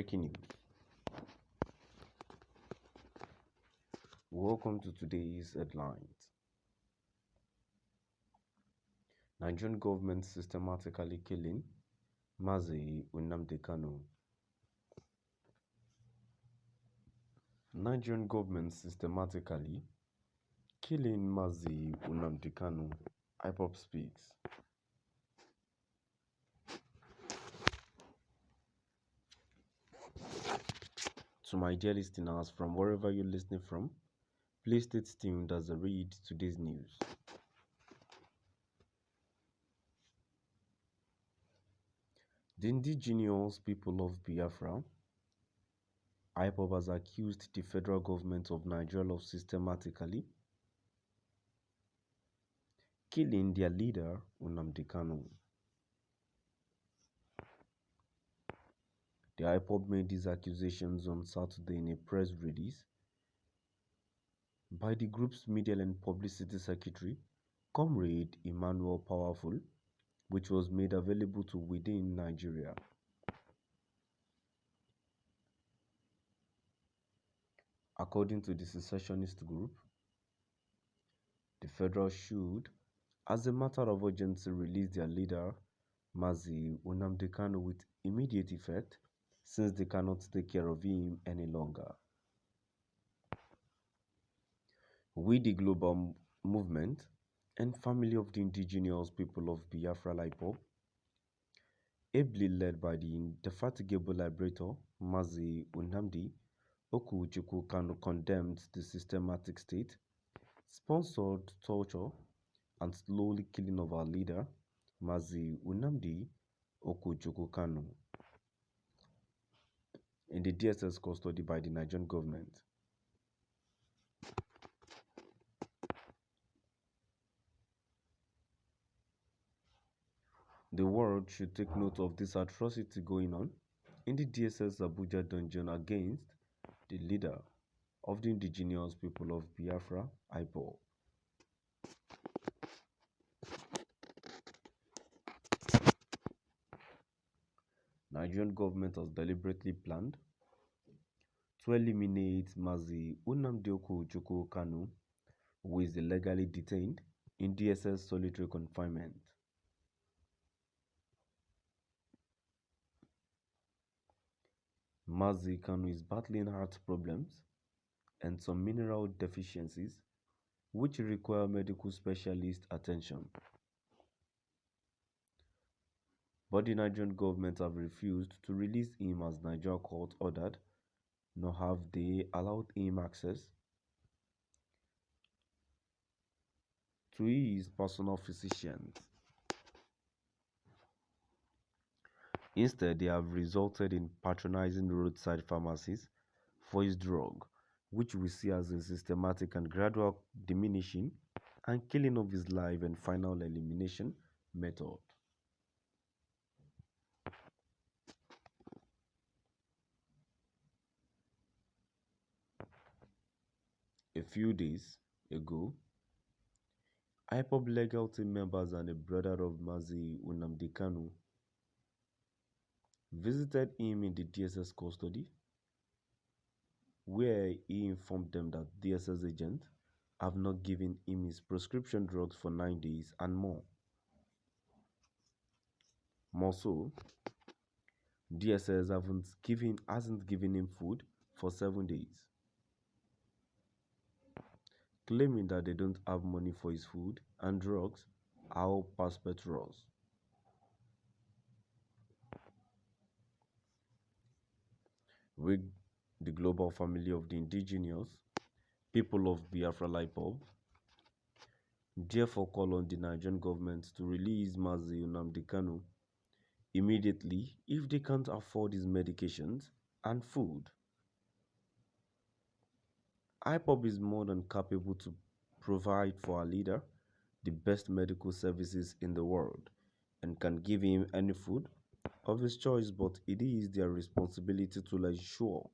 Breaking news. Welcome to today's headlines. Nigerian government systematically killing Nnamdi Kanu. Nigerian government systematically killing Nnamdi Kanu. IPOB speaks. To my dear listeners, from wherever you're listening from, please stay tuned as I read today's news. The indigenous people of Biafra, IPOB, has accused the federal government of Nigeria of systematically killing their leader, Nnamdi Kanu. The IPOB made these accusations on Saturday in a press release by the group's Media and Publicity Secretary, Comrade Emmanuel Powerful, which was made available to Within Nigeria. According to the secessionist group, the federal should, as a matter of urgency, release their leader, Nnamdi Kanu, with immediate effect, since they cannot take care of him any longer. We, the global movement and family of the indigenous people of Biafra, IPOB, ably led by the indefatigable liberator, Nnamdi Kanu, condemned the systematic state-sponsored torture and slowly killing of our leader, Nnamdi Kanu, in the DSS custody by the Nigerian government. The world should take note of this atrocity going on in the DSS Abuja dungeon against the leader of the indigenous people of Biafra, IPOB. Nigerian government has deliberately planned to eliminate Nnamdi Kanu, who is illegally detained in DSS solitary confinement. Kanu is battling heart problems and some mineral deficiencies which require medical specialist attention. But the Nigerian government have refused to release him as Nigeria court ordered, nor have they allowed him access to his personal physicians. Instead, they have resulted in patronizing roadside pharmacies for his drug, which we see as a systematic and gradual diminishing and killing of his life and final elimination method. A few days ago, IPOB legal team members and a brother of Nnamdi Kanu visited him in the DSS custody, where he informed them that DSS agents have not given him his prescription drugs for 9 days and more. More so, DSS hasn't given him food for 7 days, claiming that they don't have money for his food and drugs are all perpetuals. We, the global family of the indigenous people of Biafra, IPOB, therefore call on the Nigerian government to release Nnamdi Kanu immediately if they can't afford his medications and food. IPOB is more than capable to provide for our leader the best medical services in the world and can give him any food of his choice, but it is their responsibility to ensure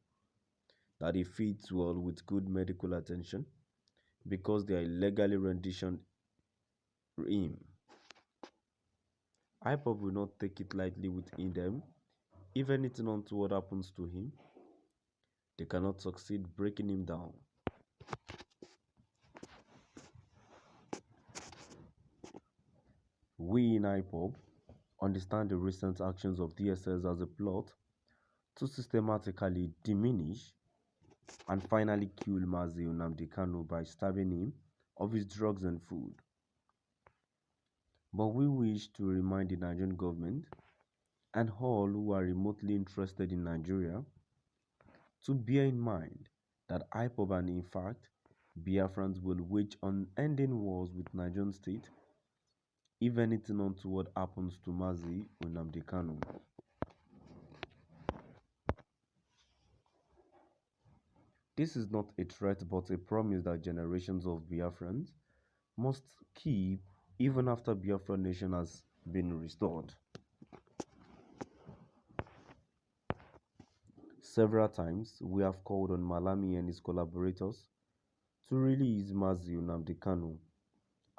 that he feeds well with good medical attention because they are illegally renditioned him. IPOB will not take it lightly within them If anything untoward happens to him, they cannot succeed breaking him down. We in IPOB understand the recent actions of DSS as a plot to systematically diminish and finally kill Mazi Nnamdi Kanu by starving him of his drugs and food. But we wish to remind the Nigerian government and all who are remotely interested in Nigeria to bear in mind that IPOB and in fact Biafrans will wage unending wars with Nigerian state if anything untoward happens to Mazi Nnamdi Kanu. This is not a threat but a promise that generations of Biafrans must keep even after Biafra nation has been restored. Several times we have called on Malami and his collaborators to release Mazi Nnamdi Kanu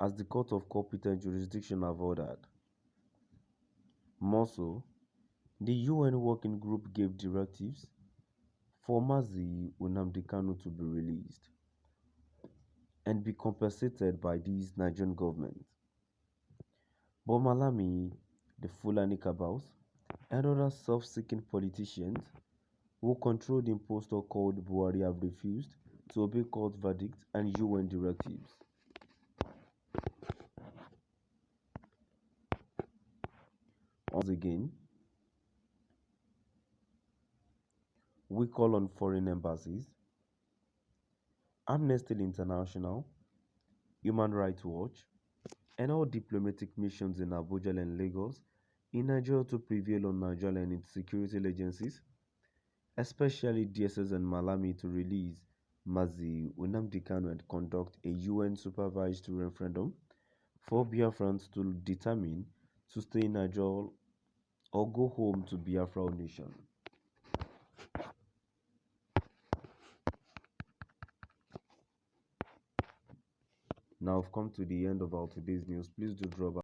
as the court of competent jurisdiction have ordered. More so, the UN working group gave directives for Mazi Nnamdi Kanu to be released and be compensated by these Nigerian government. But Malami, the Fulani cabals, and other self-seeking politicians who control the impostor called Buhari have refused to obey court verdicts and UN directives. Once again, we call on foreign embassies, Amnesty International, Human Rights Watch, and all diplomatic missions in Abuja and Lagos in Nigeria to prevail on Nigeria and its security agencies, especially DSS and Malami, to release Mazi Nnamdi Kanu and conduct a UN-supervised referendum for Biafrans to determine to stay in Nigeria or go home to Biafra nation. Now I've come to the end of our today's news. Please do drop